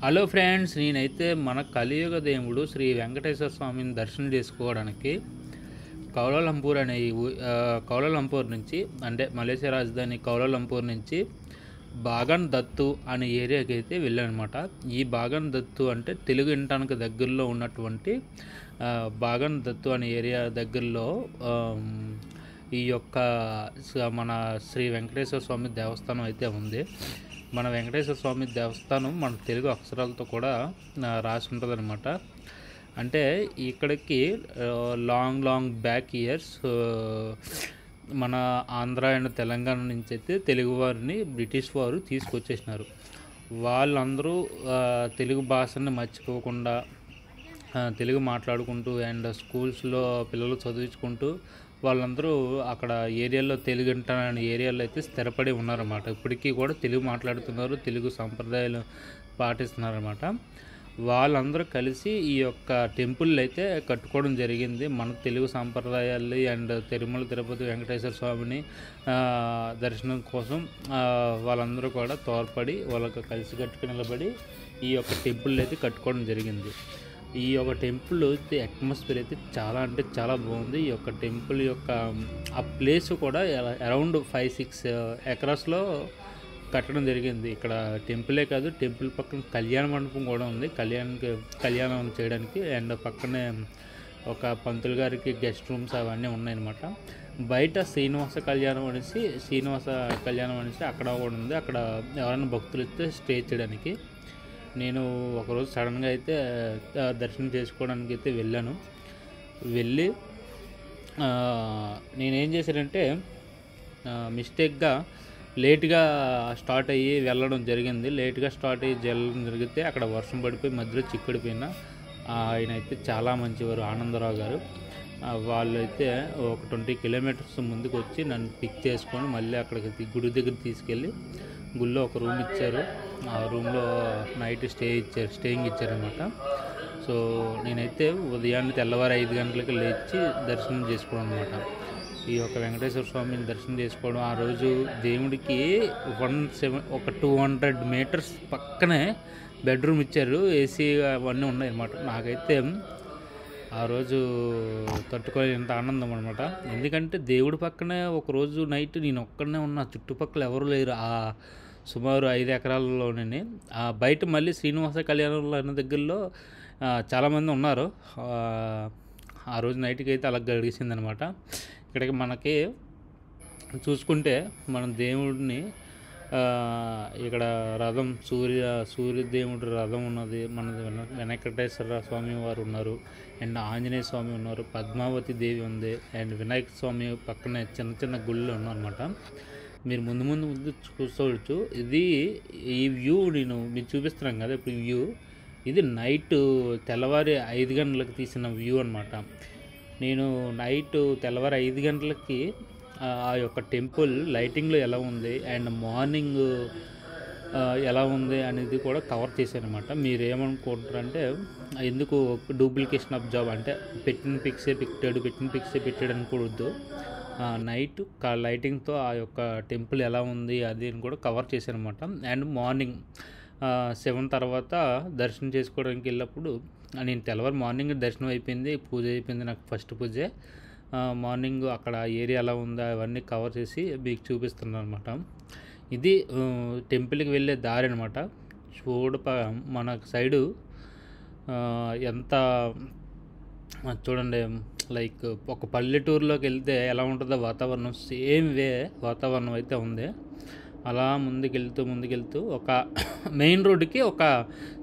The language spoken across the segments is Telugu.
హలో ఫ్రెండ్స్, నేనైతే మన కలియుగ దేవుడు శ్రీ వెంకటేశ్వర స్వామిని దర్శనం చేసుకోవడానికి కౌలాలంపూర్ అనే కౌలాలంపూర్ నుంచి, అంటే మలేషియా రాజధాని కౌలాలంపూర్ నుంచి బాగన్ దత్తు అనే ఏరియాకి అయితే వెళ్ళానమాట. ఈ బాగన్ దత్తు అంటే తెలుగు ఇంటానికి దగ్గరలో ఉన్నటువంటి బాగన్ దత్తు అనే ఏరియా దగ్గరలో ఈ యొక్క మన శ్రీ వెంకటేశ్వర స్వామి దేవస్థానం అయితే ఉంది. మన వెంకటేశ్వర స్వామి దేవస్థానం మన తెలుగు అక్షరాలతో కూడా రాసి ఉంటుంది అనమాట. అంటే ఇక్కడికి లాంగ్ బ్యాక్ ఇయర్స్ మన ఆంధ్ర అండ్ తెలంగాణ నుంచి అయితే తెలుగు వారిని బ్రిటిష్ వారు తీసుకొచ్చేసినారు. వాళ్ళందరూ తెలుగు భాషని మర్చిపోకుండా తెలుగు మాట్లాడుకుంటూ అండ్ స్కూల్స్లో పిల్లలు చదివించుకుంటూ వాళ్ళందరూ అక్కడ ఏరియాలో తెలుగు అనే ఏరియాలో అయితే స్థిరపడి ఉన్నారన్నమాట. ఇప్పటికీ కూడా తెలుగు మాట్లాడుతున్నారు, తెలుగు సంప్రదాయాలు పాటిస్తున్నారన్నమాట. వాళ్ళందరూ కలిసి ఈ యొక్క టెంపుల్ అయితే కట్టుకోవడం జరిగింది. మన తెలుగు సాంప్రదాయాలు అండ్ తిరుమల తిరుపతి వెంకటేశ్వర స్వామిని దర్శనం కోసం వాళ్ళందరూ కూడా తోడ్పడి వాళ్ళకి కలిసి కట్టుకు నిలబడి ఈ యొక్క టెంపుల్ అయితే కట్టుకోవడం జరిగింది. ఈ యొక్క టెంపుల్ అయితే అట్మాస్ఫియర్ అయితే చాలా అంటే చాలా బాగుంది. ఈ యొక్క టెంపుల్ యొక్క ఆ ప్లేస్ కూడా అరౌండ్ 5-6 ఎకరాస్లో కట్టడం జరిగింది. ఇక్కడ టెంపులే కాదు, టెంపుల్ పక్కన కళ్యాణ మండపం కూడా ఉంది, కళ్యాణం చేయడానికి. అండ్ పక్కనే ఒక పంతులు గారికి గెస్ట్ రూమ్స్ అవన్నీ ఉన్నాయన్నమాట. బయట శ్రీనివాస కళ్యాణం అనేసి అక్కడ కూడా ఉంది. అక్కడ ఎవరైనా భక్తులు అయితే స్టే చేయడానికి. నేను ఒకరోజు సడన్గా అయితే దర్శనం చేసుకోవడానికి అయితే వెళ్ళి నేనేం చేశానంటే మిస్టేక్గా లేట్గా స్టార్ట్ అయ్యి వెళ్ళడం జరిగింది. జరిగితే అక్కడ వర్షం పడిపోయి మధ్యలో చిక్కుడిపోయిన ఆయన అయితే చాలా మంచివారు, ఆనందరావు గారు. వాళ్ళు అయితే ఒక 20 కిలోమీటర్స్ ముందుకు వచ్చి నన్ను పిక్ చేసుకొని మళ్ళీ అక్కడికి గుడి దగ్గర తీసుకెళ్ళి గుళ్ళో ఒక రూమ్ ఇచ్చారు. ఆ రూమ్లో నైట్ స్టేయింగ్ ఇచ్చారనమాట. సో నేనైతే ఉదయాన్నే తెల్లవారు 5 గంటలకి లేచి దర్శనం చేసుకోవడం అనమాట. ఈ యొక్క వెంకటేశ్వర స్వామిని దర్శనం చేసుకోవడం. ఆ రోజు దేవుడికి 200 మీటర్స్ పక్కనే బెడ్రూమ్ ఇచ్చారు, ఏసీ అవన్నీ ఉన్నాయి అన్నమాట. నాకైతే ఆ రోజు తట్టుకోలేనంత ఆనందం అనమాట. ఎందుకంటే దేవుడి పక్కనే ఒకరోజు నైట్ నేను ఒక్కడనే ఉన్నా, చుట్టుపక్కల ఎవరు లేరు. ఆ సుమారు 5 ఎకరాలలోనే బయట మళ్ళీ శ్రీనివాస కళ్యాణంలో అన్న దగ్గరలో చాలామంది ఉన్నారు. ఆ రోజు నైట్కి అయితే అలా గడిచిందనమాట. ఇక్కడికి మనకి చూసుకుంటే మనం దేవుడిని ఇక్కడ రథం సూర్యదేవుడి రథం ఉన్నది, మన వెంకటేశ్వర స్వామి వారు ఉన్నారు, అండ్ ఆంజనేయ స్వామి ఉన్నారు, పద్మావతి దేవి ఉంది, అండ్ వినాయక స్వామి పక్కనే చిన్న గుళ్ళు ఉన్నారన్నమాట. మీరు ముందు చూసుకోవచ్చు. ఈ వ్యూ నేను మీకు చూపిస్తున్నాను కదా ఇప్పుడు వ్యూ. ఇది నైట్ తెల్లవారి 5 గంటలకు తీసిన వ్యూ అనమాట. నేను నైట్ తెల్లవారి 5 గంటలకి ఆ యొక్క టెంపుల్ లైటింగ్లో ఎలా ఉంది అండ్ మార్నింగ్ ఎలా ఉంది అనేది కూడా కవర్ చేశాను అనమాట. మీరు ఏమనుకుంటారంటే ఎందుకు డూప్లికేషన్ ఆఫ్ జాబ్, అంటే పెట్టిన పిక్సే పెట్టాడు అనుకోవద్దు. నైట్ లైటింగ్తో ఆ యొక్క టెంపుల్ ఎలా ఉంది అది కూడా కవర్ చేశాను అనమాట. అండ్ మార్నింగ్ 7 తర్వాత దర్శనం చేసుకోవడానికి వెళ్ళినప్పుడు నేను తెల్లవారు మార్నింగ్ దర్శనం అయిపోయింది, పూజ అయిపోయింది, నాకు ఫస్ట్ పూజే. మార్నింగ్ అక్కడ ఏరియా ఎలా ఉందో అవన్నీ కవర్ చేసి మీకు చూపిస్తున్నాను అనమాట. ఇది టెంపుల్కి వెళ్ళే దారి అనమాట. మన సైడు ఎంత చూడండి, లైక్ ఒక పల్లెటూరులోకి వెళ్తే ఎలా ఉంటుందో వాతావరణం, సేమ్ వాతావరణం అయితే ఉంది. అలా ముందుకెళ్తూ ఒక మెయిన్ రోడ్డుకి ఒక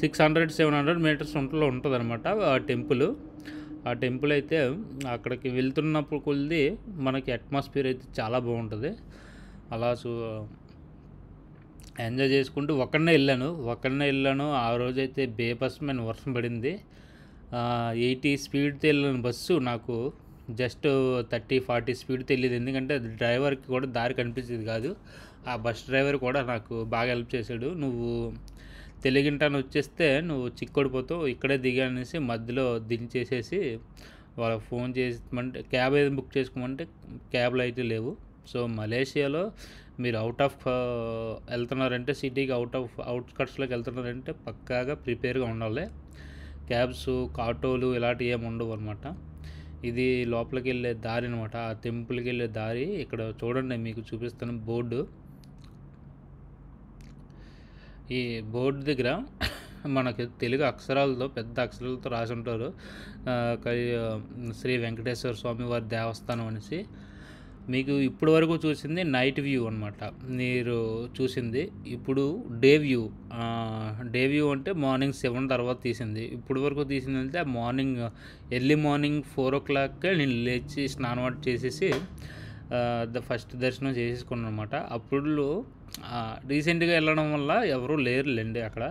600-700 మీటర్స్ ఉంటుంది అనమాట ఆ టెంపుల్ అయితే. అక్కడికి వెళ్తున్నప్పుడు కొద్ది మనకి అట్మాస్ఫియర్ అయితే చాలా బాగుంటుంది. అలా ఎంజాయ్ చేసుకుంటూ ఒక్కడనే వెళ్ళాను. ఆ రోజైతే బేపస్మైన వర్షం పడింది. 80 స్పీడ్తో వెళ్ళిన బస్సు నాకు జస్ట్ 30-40 స్పీడ్తో వెళ్ళేది. ఎందుకంటే డ్రైవర్కి కూడా దారి కనిపించేది కాదు. ఆ బస్ డ్రైవర్ కూడా నాకు బాగా హెల్ప్ చేశాడు. నువ్వు తెలుగింటాను వచ్చేస్తే నువ్వు చిక్కుడిపోతావు, ఇక్కడే దిగానేసి మధ్యలో దించేసేసి వాళ్ళకి ఫోన్ చేసి క్యాబ్ ఏదైనా బుక్ చేసుకోమంటే క్యాబ్లు అయితే లేవు. సో మలేషియాలో మీరు వెళ్తున్నారంటే సిటీకి అవుట్స్కట్స్లోకి వెళ్తున్నారంటే పక్కాగా ప్రిపేర్గా ఉండాలి. క్యాబ్స్, ఆటోలు ఇలాంటివి ఏమి ఉండవు అనమాట. ఇది లోపలికి వెళ్ళే దారి అనమాట. ఆ టెంపుల్కి వెళ్ళే దారి ఇక్కడ చూడండి, మీకు చూపిస్తాను బోర్డు. ఈ బోర్డు దగ్గర మనకి తెలుగు అక్షరాలతో, పెద్ద అక్షరాలతో రాసి ఉంటారు శ్రీ వెంకటేశ్వర స్వామి వారి దేవస్థానం అనేసి. మీకు ఇప్పటి వరకు చూసింది నైట్ వ్యూ అనమాట మీరు చూసింది. ఇప్పుడు డే వ్యూ అంటే మార్నింగ్ 7 తర్వాత తీసింది. ఇప్పుడు వరకు తీసింది అంటే ఎర్లీ మార్నింగ్ 4 o'clock నేను లేచి స్నానం చేసేసి ఫస్ట్ దర్శనం చేసేసుకున్నాను అనమాట. అప్పుడు రీసెంట్గా వెళ్ళడం వల్ల ఎవరూ లేరులేండి అక్కడ.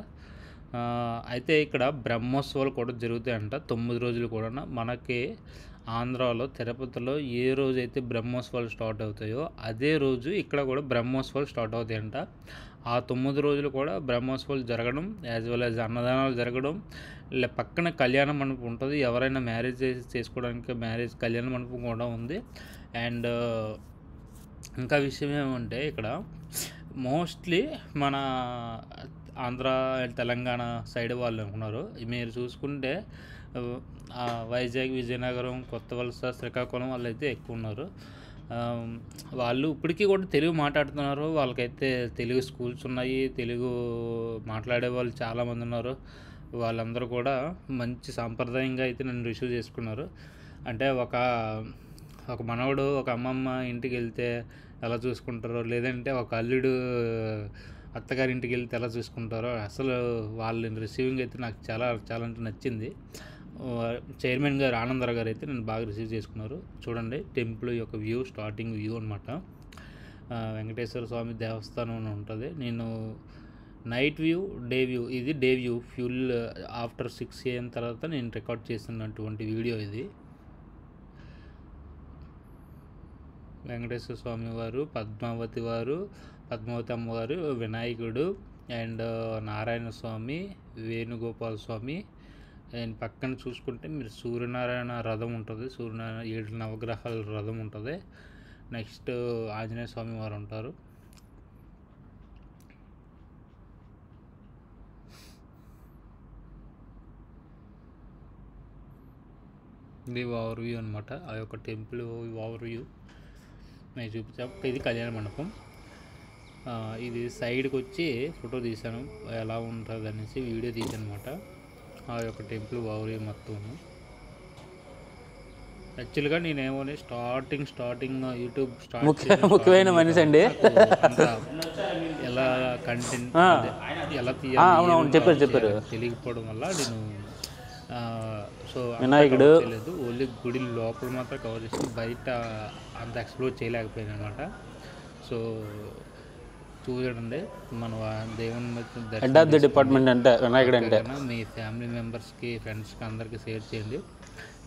అయితే ఇక్కడ బ్రహ్మోత్సవాలు కూడా జరుగుతాయంట 9 రోజులు కూడా. మనకి ఆంధ్రాలో తిరుపతిలో ఏ రోజైతే బ్రహ్మోత్సవాలు స్టార్ట్ అవుతాయో అదే రోజు ఇక్కడ కూడా బ్రహ్మోత్సవాలు స్టార్ట్ అవుతాయంట. ఆ 9 రోజులు కూడా బ్రహ్మోత్సవాలు జరగడం, యాజ్ వెల్ యాజ్ అన్నదానాలు జరగడం, పక్కన కళ్యాణ మండపం ఉంటుంది. ఎవరైనా మ్యారేజ్ చేసుకోవడానికి కళ్యాణ మండపం కూడా ఉంది. అండ్ ఇంకా విషయం ఏమంటే ఇక్కడ మోస్ట్లీ మన ఆంధ్ర అండ్ తెలంగాణ సైడ్ వాళ్ళు ఉన్నారు. మీరు చూసుకుంటే వైజాగ్, విజయనగరం, కొత్త వలస, శ్రీకాకుళం వాళ్ళు అయితే ఎక్కువ ఉన్నారు. వాళ్ళు ఇప్పటికీ కూడా తెలుగు మాట్లాడుతున్నారు. వాళ్ళకైతే తెలుగు స్కూల్స్ ఉన్నాయి, తెలుగు మాట్లాడే వాళ్ళు చాలామంది ఉన్నారు. వాళ్ళందరూ కూడా మంచి సాంప్రదాయంగా అయితే నన్ను రిసీవ్ చేసుకున్నారు. అంటే ఒక మనవడు ఒక అమ్మమ్మ ఇంటికి వెళ్తే ఎలా చూసుకుంటారో, లేదంటే ఒక అల్లుడు అత్తగారి ఇంటికి వెళ్తే ఎలా చూసుకుంటారో, అసలు వాళ్ళ రిసీవింగ్ అయితే నాకు చాలా చాలా అంటే నచ్చింది. చైర్మన్ గారు ఆనందరావు గారు అయితే నన్ను బాగా రిసీవ్ చేసుకున్నారు. చూడండి టెంపుల్ యొక్క వ్యూ, స్టార్టింగ్ వ్యూ అనమాట. వెంకటేశ్వర స్వామి దేవస్థానం ఉంటుంది. నేను నైట్ వ్యూ, డే వ్యూ, ఇది day view full after 6 AM తర్వాత నేను రికార్డ్ చేసినటువంటి వీడియో ఇది. వెంకటేశ్వర స్వామి వారు, పద్మావతి అమ్మవారు, వినాయకుడు అండ్ నారాయణ స్వామి, వేణుగోపాల స్వామి. అండ్ పక్కన చూసుకుంటే మీరు సూర్యనారాయణ రథం ఉంటుంది, 7 నవగ్రహాల రథం ఉంటుంది. నెక్స్ట్ ఆంజనేయ స్వామి వారు ఉంటారు. ఇది ఓవర్ వ్యూ అనమాట. ఆ యొక్క టెంపుల్ ఓవర్ వ్యూ నేను చూపించాను. ఇది కళ్యాణ మండపం. ఇది సైడ్కి వచ్చి ఫోటో తీశాను, ఎలా ఉంటుంది అనేసి వీడియో తీసాను అనమాట. ఆ యొక్క టెంపుల్ ఓవర్ వ్యూ మొత్తం. యాక్చువల్గా నేనేమో స్టార్టింగ్ యూట్యూబ్ ముఖ్యమైన మనిషి అండి. ఎలా కంటెంట్ ఎలా తీయాలి చెప్పారు తెలియకపోవడం వల్ల నేను సో వినాయకుడు లేదు, ఓన్లీ గుడి లోపల మాత్రం కవర్ చేసి బయట అంత ఎక్స్ప్లోర్ చేయలేకపోయాను అనమాట. సో చూడండి, మన దేవుని డిపార్ట్మెంట్ అంటే వినాయకుడు అంటే మీ ఫ్యామిలీ మెంబర్స్కి, ఫ్రెండ్స్కి అందరికీ షేర్ చేయండి.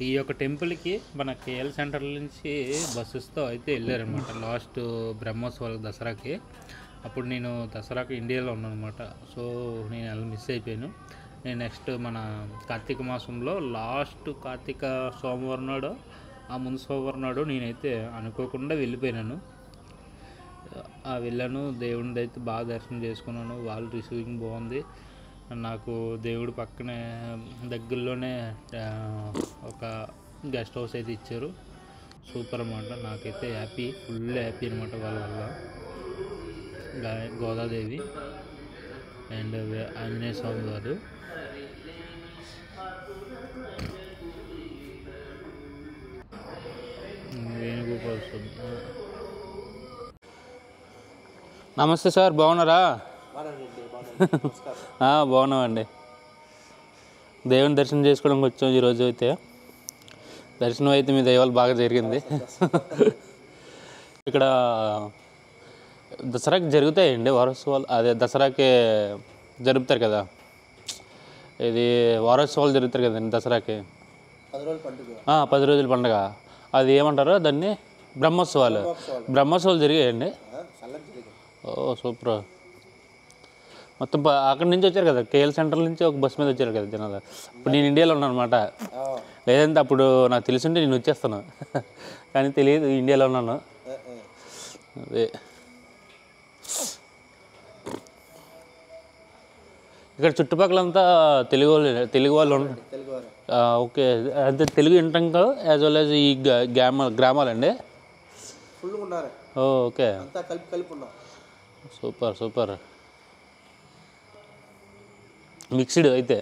ఈ యొక్క టెంపుల్కి మన కేఎల్ సెంటర్ నుంచి బస్సెస్తో అయితే వెళ్ళారనమాట లాస్ట్ బ్రహ్మోత్సవాలకు, దసరాకి. అప్పుడు నేను దసరాకి ఇండియాలో ఉన్నాను అనమాట. సో నేను మిస్ అయిపోయాను. నేను నెక్స్ట్ మన కార్తీక మాసంలో కార్తీక సోమవారం నాడు, ఆ ముందు సోమవారం నాడు నేనైతే అనుకోకుండా వెళ్ళిపోయినాను. వెళ్ళాను, దేవుడిని అయితే బాగా దర్శనం చేసుకున్నాను. వాళ్ళు రిసీవింగ్ బాగుంది. నాకు దేవుడు పక్కనే దగ్గరలోనే ఒక గెస్ట్ హౌస్ అయితే ఇచ్చారు. సూపర్ అన్నమాట. నాకైతే ఫుల్ హ్యాపీ అనమాట వాళ్ళ వల్ల. గోదాదేవి అండ్ ఆంజనేయ స్వామి వారు. వేణుగోపాల స్వామి. నమస్తే సార్, బాగున్నారా? బాగున్నామండి. దేవుని దర్శనం చేసుకోవడానికి వచ్చాం ఈరోజు. అయితే దర్శనం అయితే మీ దైవాలు బాగా జరిగింది. ఇక్కడ దసరాకి జరుగుతాయండి వారోత్సవాలు. అదే దసరాకి జరుపుతారు కదా, ఇది వారోత్సవాలు జరుగుతారు కదండి దసరాకి. 10 రోజుల పండుగ. అది ఏమంటారు దాన్ని? బ్రహ్మోత్సవాలు జరిగాయండి. ఓ సూపర్. మొత్తం అక్కడి నుంచి వచ్చారు కదా, కేఎల్ సెంటర్ నుంచి ఒక బస్ మీద వచ్చారు కదా జనాలు. ఇప్పుడు నేను ఇండియాలో ఉన్నాను అనమాట. లేదంటే అప్పుడు నాకు తెలుసుంటే నేను వచ్చేస్తాను, కానీ తెలియదు ఇండియాలో ఉన్నాను. అదే ఇక్కడ చుట్టుపక్కలంతా తెలుగు వాళ్ళు ఓకే. అంటే తెలుగు వింటాం కదా, యాజ్ వెల్ యాజ్ ఈ గ్రామాలండి. Okay, super super. మిక్స్డ్ అయితే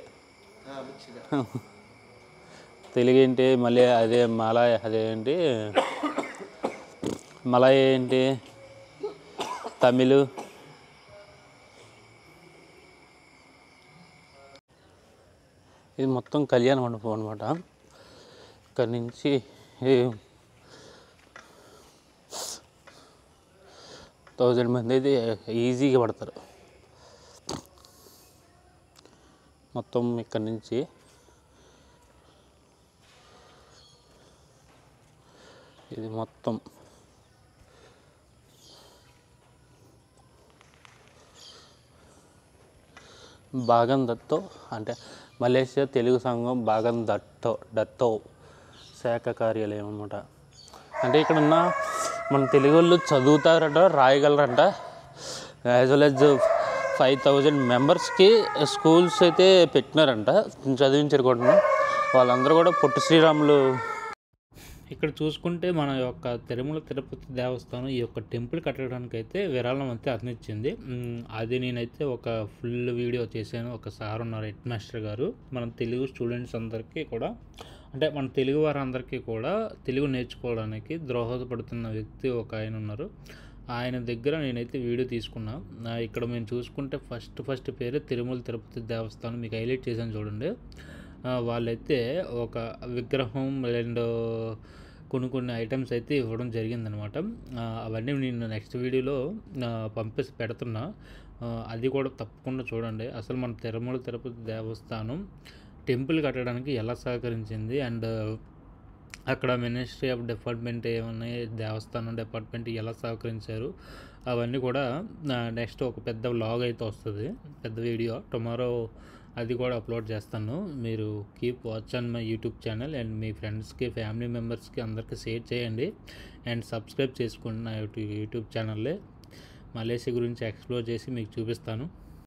తెలుగు ఏంటి, మళ్ళీ అదే మలాయ్, అదేంటి మలాయ్ ఏంటి, తమిళ్. ఇది మొత్తం కళ్యాణ మండపం అనమాట. ఇక్కడ నుంచి 1000 మంది అయితే ఈజీగా పడతారు మొత్తం. ఇక్కడ నుంచి ఇది మొత్తం బాగన్ దత్తో, అంటే మలేషియా తెలుగు సంఘం బాగన్ దత్తో శాఖ కార్యాలయం అనమాట. అంటే ఇక్కడ ఉన్న మన తెలుగు వాళ్ళు చదువుతారట, రాయగలరంట. యాజ్ వెల్ యాజ్ 5000 మెంబర్స్కి స్కూల్స్ అయితే పెట్టినారంట, చదివించారు కూడా. వాళ్ళందరూ కూడా పొట్టి శ్రీరాములు. ఇక్కడ చూసుకుంటే మన యొక్క తిరుమల తిరుపతి దేవస్థానం ఈ యొక్క టెంపుల్ కట్టడానికి అయితే విరాళం అయితే అందించింది. అది నేనైతే ఒక ఫుల్ వీడియో చేశాను. ఒక సార్ ఉన్నారు, హెడ్ మాస్టర్ గారు. మన తెలుగు స్టూడెంట్స్ అందరికీ కూడా, అంటే మన తెలుగు వారందరికీ కూడా తెలుగు నేర్చుకోవడానికి దోహదపడుతున్న వ్యక్తి ఒక ఆయన ఉన్నారు. ఆయన దగ్గర నేనైతే వీడియో తీసుకున్నా. ఇక్కడ మేము చూసుకుంటే ఫస్ట్ పేరు తిరుమల తిరుపతి దేవస్థానం, మీకు హైలైట్ చేశాను చూడండి. వాళ్ళైతే ఒక విగ్రహం అండ్ కొన్ని ఐటమ్స్ అయితే ఇవ్వడం జరిగిందనమాట. అవన్నీ నేను నెక్స్ట్ వీడియోలో పంపేసి పెడుతున్నా. అది కూడా తప్పకుండా చూడండి. అసలు మన తిరుమల తిరుపతి దేవస్థానం టెంపుల్ కట్టడానికి ఎలా సహకరించింది, అండ్ అక్కడ ministry of department ఏమన్నాయి, Devasthanam department ఎలా సహకరించారు, అవన్నీ కూడా నెక్స్ట్ ఒక పెద్ద వ్లాగ్ అయితే వస్తుంది, పెద్ద వీడియో టుమారో. అది కూడా అప్లోడ్ చేస్తాను. మీరు keep watch on my YouTube channel, and మీ ఫ్రెండ్స్కి, ఫ్యామిలీ మెంబర్స్కి అందరికీ షేర్ చేయండి, అండ్ సబ్స్క్రైబ్ చేసుకోండి నా యూట్యూబ్ ఛానల్లే. మలేషియా గురించి ఎక్స్ప్లోర్ చేసి మీకు చూపిస్తాను.